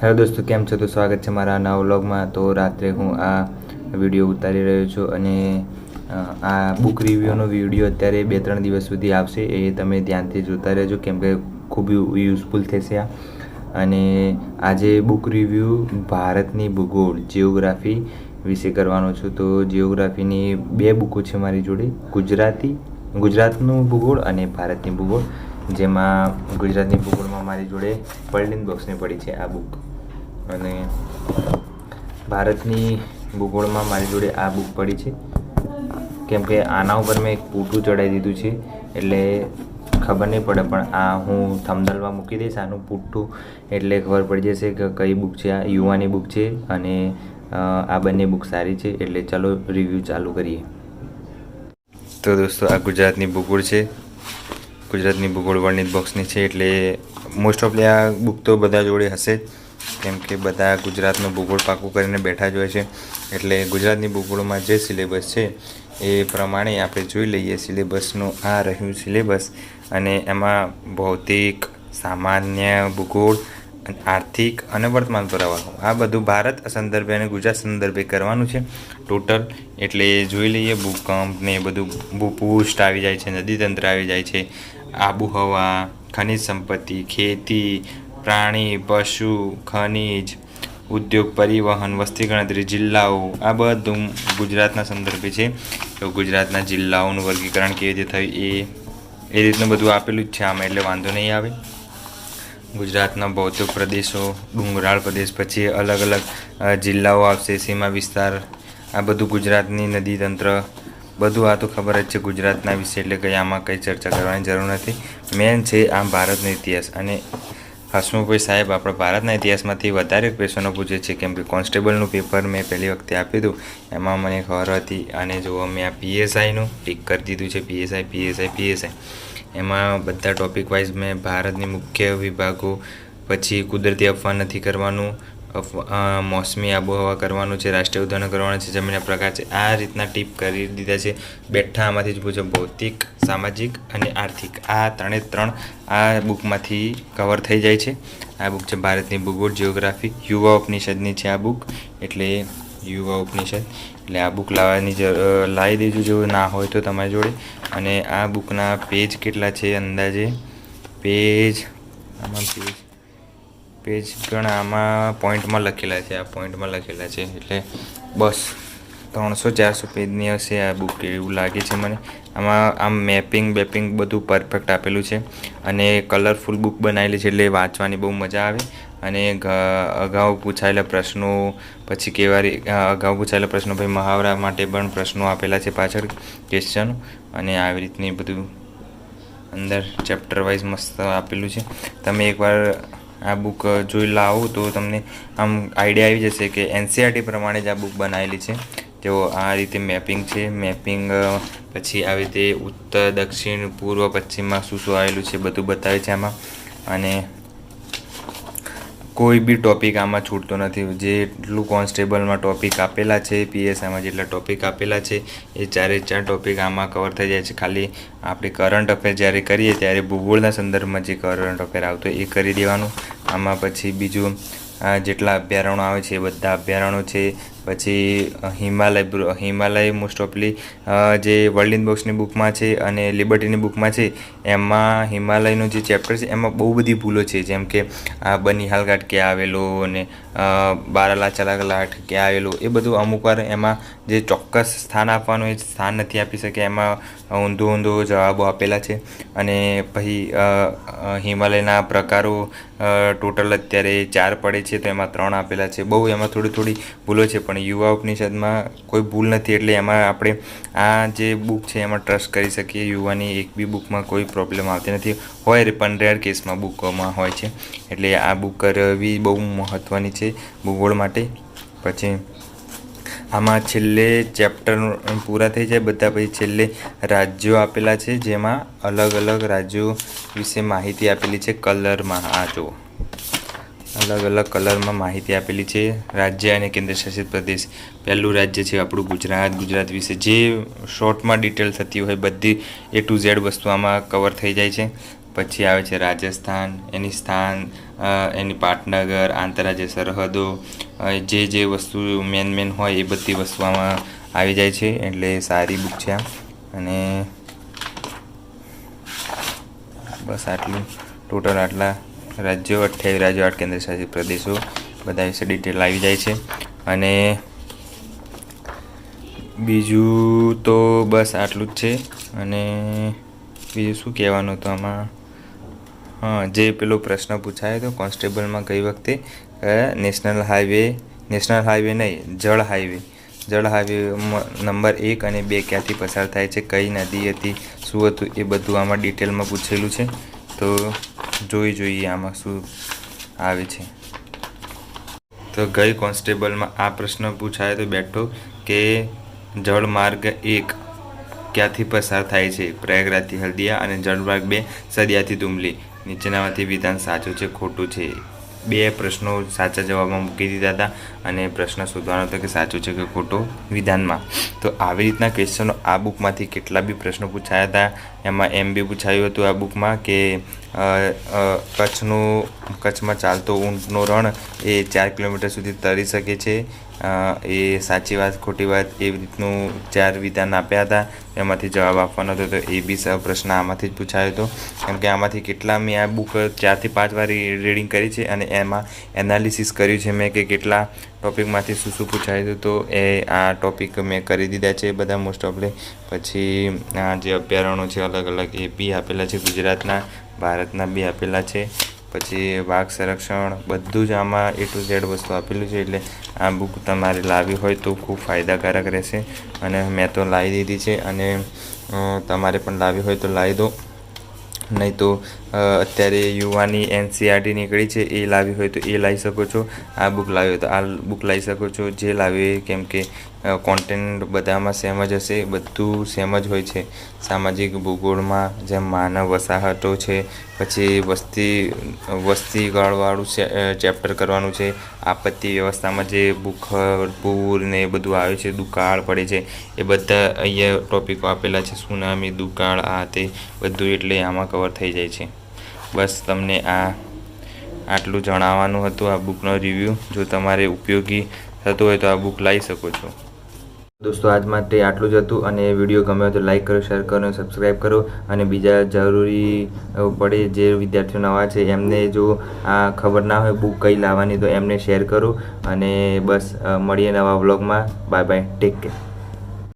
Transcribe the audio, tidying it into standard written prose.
Hello દોસ્તો, કેમ છો? તો સ્વાગત છે મારા નવા વ્લોગમાં. તો રાત્રે હું આ વિડીયો ઉતારી રહ્યો છું અને આ બુક રિવ્યૂનો વિડીયો અત્યારે 2-3 દિવસ સુધી આવશે. એ તમે ધ્યાનથી જોતા રહેજો, કેમ કે ખૂબ યુઝફુલ થશે આ. અને આજે બુક રિવ્યૂ ભારતની ભૂગોળ જિયોગ્રાફી વિશે કરવાનો છું. તો જિયોગ્રાફીની 2 બુકો છે મારી જોડે, ગુજરાતનું ભૂગોળ અને ભારતની ભૂગોળ. જેમાં ગુજરાતની ભૂગોળમાં મારી જોડે વર્લ્ડ બોક્સની પડી છે આ બુક, અને ભારતની ભૂગોળમાં મારી જોડે આ બુક પડી છે. કેમ કે આના ઉપર મેં એક પૂઠું ચડાવી દીધું છે, એટલે ખબર નહીં પડે, પણ આ હું થંબનેલમાં મૂકી દઈશ આનું પૂઠું, એટલે ખબર પડી જશે કે કઈ બુક છે. આ યુવાની બુક છે અને આ બંને બુક સારી છે. એટલે ચાલો રિવ્યૂ ચાલુ કરીએ. તો દોસ્તો, આ ગુજરાતની ભૂગોળ છે. ગુજરાતની ભૂગોળ વર્ણિત બોક્સની છે, એટલે મોસ્ટ ઓફલી આ બુક તો બધા જોડે હશે જ, કેમ કે બધા ગુજરાતનું ભૂગોળ પાકું કરીને બેઠા જ હોય છે. એટલે ગુજરાતની ભૂગોળમાં જે સિલેબસ છે એ પ્રમાણે આપણે જોઈ લઈએ. સિલેબસનું આ રહ્યું સિલેબસ, અને એમાં ભૌતિક, સામાન્ય ભૂગોળ, આર્થિક અને વર્તમાન પુરાવાનો આ બધું ભારત સંદર્ભે અને ગુજરાત સંદર્ભે કરવાનું છે ટોટલ. એટલે જોઈ લઈએ. ભૂકંપ ને બધું, ભૂપૃષ્ઠ આવી જાય છે, નદીતંત્ર આવી જાય છે, આબોહવા, ખનિજ સંપત્તિ, ખેતી, પ્રાણી, પશુ, ખનિજ, ઉદ્યોગ, પરિવહન, વસ્તી ગણતરી, જિલ્લાઓ, આ બધું ગુજરાતના સંદર્ભે છે. તો ગુજરાતના જિલ્લાઓનું વર્ગીકરણ કેવી રીતે થયું એ રીતનું બધું આપેલું જ છે આમાં, એટલે વાંધો નહીં આવે. ગુજરાતના ભૌતિક પ્રદેશો, ડુંગરાળ પ્રદેશ, પછી અલગ અલગ જિલ્લાઓ આવશે, સીમા વિસ્તાર, આ બધું ગુજરાતની નદીતંત્ર, બધું આ તો ખબર જ છે ગુજરાતના વિશે, એટલે કંઈ આમાં કંઈ ચર્ચા કરવાની જરૂર નથી. મેન છે આ ભારતનો ઇતિહાસ. અને હસમુખભાઈ સાહેબ આપણા ભારતના ઇતિહાસમાંથી વધારે ક્વેશ્ચનો પૂછે છે, કેમ કે કોન્સ્ટેબલનું પેપર મેં પહેલી વખતે આપ્યું હતું, એમાં મને ખબર હતી. અને જો મેં આ પીએસઆઈનું ટીક કરી દીધું છે, પીએસઆઈ. એમાં બધા ટોપિક વાઇઝ મેં ભારતની મુખ્ય વિભાગો, પછી કુદરતી અફવા નથી કરવાનું, મોસમી આબોહવા કરવાનું છે, રાષ્ટ્રીય ઉદ્યાનો કરવાના છે, જમીનના પ્રકાર છે, આ રીતના ટીપ કરી દીધા છે. બેઠા આમાંથી જ પૂછો. ભૌતિક, સામાજિક અને આર્થિક, આ ત્રણે આ બુકમાંથી કવર થઈ જાય છે. આ બુક છે ભારતની ભૂગોળ જિયોગ્રાફી, યુવા ઉપનિષદની છે આ બુક. એટલે યુવા ઉપનિષદ, એટલે આ બુક લાવી દેજો જો ના હોય તો તમારી જોડે. અને આ બુકના પેજ કેટલા છે અંદાજે? પેજ ઘણા આમાં પોઈન્ટમાં લખેલા છે. આ પોઈન્ટમાં લખેલા છે, એટલે બસ 300-400 પેજની હશે આ બુક, એવું લાગે છે મને. આમાં આમ મેપિંગ બધું પરફેક્ટ આપેલું છે, અને કલરફુલ બુક બનાવેલી છે, એટલે વાંચવાની બહુ મજા આવે. અને અગાઉ પૂછાયેલા પ્રશ્નો, પછી ભાઈ મહાવરા માટે પણ પ્રશ્નો આપેલા છે પાછળ, ક્વેશ્ચન. અને આવી રીતની બધું અંદર ચેપ્ટર વાઇઝ મસ્ત આપેલું છે. તમે એકવાર આ બુક જોઈ લાવો તો તમને આમ આઈડિયા આવી જશે કે એનસીઆરટી પ્રમાણે જ આ બુક બનાવેલી છે. જો આ રીતે મેપિંગ છે, પછી આવી રીતે ઉત્તર, દક્ષિણ, પૂર્વ, પશ્ચિમમાં શું આવેલું છે બધું બતાવે છે આમાં. અને કોઈ બી ટૉપિક આમાં છૂટતો નથી. જેટલું કોન્સ્ટેબલમાં ટૉપિક આપેલા છે, પીએસઆઈમાં જેટલા ટૉપિક આપેલા છે, એ 4 ટૉપિક આમાં કવર થઈ જાય છે. ખાલી આપણે કરંટ અફેર જ્યારે કરીએ ત્યારે ભૂગોળના સંદર્ભમાં જે કરંટ અફેર આવતો એ કરી દેવાનું આમાં. પછી બીજું જેટલા અભયારણ્યો આવે છે એ બધા અભયારણ્યો છે. પછી હિમાલય મોસ્ટ ઓફલી જે વર્લ્ડ બોક્સની બુકમાં છે અને લિબર્ટીની બુકમાં છે, એમાં હિમાલયનું જે ચેપ્ટર છે એમાં બહુ બધી ભૂલો છે. જેમ કે આ બનિહાલ ઘાટ ક્યાં આવેલો, અને બારાલાચાલા ઘાટ ક્યાં આવેલો, એ બધું અમુક વાર એમાં જે ચોક્કસ સ્થાન આપવાનું એ સ્થાન નથી આપી શકે, એમાં ઊંધો જવાબો આપેલા છે. અને પછી હિમાલયના પ્રકારો ટોટલ અત્યારે 4 પડે છે, તો એમાં 3 આપેલા છે. બહુ એમાં થોડી ભૂલો છે, પણ યુવા ઉપનિષદમાં કોઈ ભૂલ નથી, એટલે એમાં આપણે આ જે બુક છે એમાં ટ્રસ્ટ કરી શકીએ. યુવાની એક બી બુકમાં કોઈ પ્રોબ્લેમ આવતી નથી, હોય પણ રેર કેસમાં બુકોમાં હોય છે. એટલે આ બુક કરવી બહુ મહત્ત્વની છે ભૂગોળ માટે. પછી આમાં છેલ્લે ચેપ્ટર પૂરા થઈ જાય બધા, પછી છેલ્લે રાજ્યો આપેલા છે, જેમાં અલગ અલગ રાજ્યો વિશે માહિતી આપેલી છે કલરમાં. આ જો અલગ અલગ કલરમાં માહિતી આપેલી છે. રાજ્ય અને કેન્દ્ર શાસિત પ્રદેશ. પહેલું રાજ્ય છે આપણું ગુજરાત વિશે જે શોર્ટમાં ડિટેલ થતી હોય બધી A to Z વસ્તુ આમાં કવર થઈ જાય છે. પછી આવે છે રાજસ્થાન, એની સ્થાન, એની પાટનગર, આંતરરાજ્ય સરહદો, જે વસ્તુ મેન હોય એ બધી વસ્તુ આમાં આવી જાય છે. એટલે સારી બુક છે આ. અને બસ આટલું ટોટલ આટલા રાજ્યો, 28 રાજ્યો, 8 કેન્દ્રશાસિત પ્રદેશો બધા વિશે ડિટેલ આવી જાય છે. અને બીજું તો બસ આટલું જ છે. અને બીજું શું કહેવાનું હતું આમાં? જે પેલો પ્રશ્ન પૂછાયો હતો કોન્સ્ટેબલમાં ગઈ વખતે, નેશનલ હાઈવે નહીં, જળ હાઈવે નંબર 1 અને 2 ક્યાંથી પસાર થાય છે, કઈ નદી હતી, શું હતું, એ બધું આમાં ડિટેલમાં પૂછેલું છે. તો જોઈએ આમાં શું આવે છે. તો ગઈ કોન્સ્ટેબલમાં આ પ્રશ્ન પૂછાયો તો બેઠો કે જળમાર્ગ 1 ક્યાંથી પસાર થાય છે, પ્રયાગરાજથી હલ્દિયા, અને જળમાર્ગ 2 સદિયાથી દુમલી. નીચેનામાંથી વિધાન સાચું છે ખોટું છે. 2 પ્રશ્નો સાચા જવાબમાં મૂકી દીધા હતા અને પ્રશ્ન શોધવાનો હતો કે સાચું છે કે ખોટું વિધાનમાં. તો આવી રીતના ક્વેશ્ચનો આ બુકમાંથી કેટલા બી પ્રશ્નો પૂછાયા હતા. એમાં એમ બી પૂછાયું હતું આ બુકમાં કે કચ્છમાં ચાલતો ઊંટનો રણ એ 4 કિલોમીટર સુધી તરી શકે છે. એ સાચી વાત ખોટી વાત એ રીતનું 4 વિધાન આપ્યા હતા. એમાંથી જવાબ આપવાનો હતો. તો એ બી પ્રશ્ન આમાંથી જ પૂછાયો હતો. કેમ કે આમાંથી કેટલા મેં આ બુક 4 થી 5 વાર રીડિંગ કરી છે અને એમાં એનાલિસિસ કર્યું છે મેં કે કેટલા ટોપિકમાંથી શું પૂછાયું હતું. તો એ આ ટોપિક મેં કરી દીધા છે બધા મોસ્ટ ઓફલી. પછી જે અભયારણ્યો છે અલગ અલગ એ બી આપેલા છે, ગુજરાતના, ભારતના બી આપેલા છે. પછી વાઘ સંરક્ષણ બધું જ આમાં A to Z વસ્તુ આપેલું છે. એટલે આ બુક તમારે લાવી હોય તો ખૂબ ફાયદાકારક રહેશે. અને મેં તો લાવી દીધી છે અને તમારે પણ લાવી હોય તો લાવી દો. નહીં તો અત્યારે યુવાની NCERT નીકળી છે એ લાવી હોય તો એ લાવી શકો છો. આ બુક લાવી હોય તો આ બુક લાવી શકો છો. જે લાવી, કેમ કે કોન્ટેન્ટ બધામાં સેમ જ હશે, બધું સેમ જ હોય છે. સામાજિક ભૂગોળમાં જેમ માનવ વસાહતો છે, પછી વસ્તીગળવાળું ચેપ્ટર કરવાનું છે. આપત્તિ વ્યવસ્થામાં જે પૂર ને એ બધું આવે છે, દુકાળ પડે છે, એ બધા અહીંયા ટોપિકો આપેલા છે. સુનામી, દુકાળ, આ તે બધું એટલે આમાં કવર થઈ જાય છે. બસ તમને આટલું જણાવવાનું હતું આ બુકનો રિવ્યૂ. જો તમારે ઉપયોગી થતું હોય તો આ બુક લાવી શકો છો. દોસ્તો આજ માટે આટલું જ હતું. અને વિડીયો ગમ્યો તો લાઈક કરો, શેર કરો, સબસ્ક્રાઈબ કરો. અને બીજા જરૂરી પડે જે વિદ્યાર્થીઓ નવા છે એમને જો આ ખબર ના હોય બુક કઈ લાવવાની તો એમને શેર કરો. અને બસ મળીએ નવા વ્લોગમાં. Bye bye, take care.